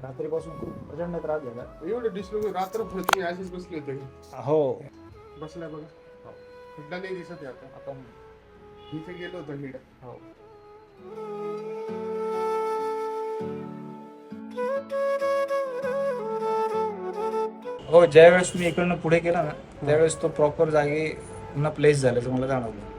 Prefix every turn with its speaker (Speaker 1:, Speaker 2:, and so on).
Speaker 1: रात्रीपासून खूप प्रचंड त्रास झाला.
Speaker 2: एवढं डिस्प्ले रात्रभर तुम्ही अशीच बसले होते.
Speaker 1: हो
Speaker 2: बसलाय बघा. हिडला नाही दिसत आहे आता.
Speaker 1: आता
Speaker 2: इथे गेलो होतो हिड.
Speaker 1: हो हो ज्यावेळेस मी इकडनं पुढे गेला ना त्यावेळेस तो प्रॉपर जागी पुन्हा प्लेस झाल्याचं मला जाणवलं.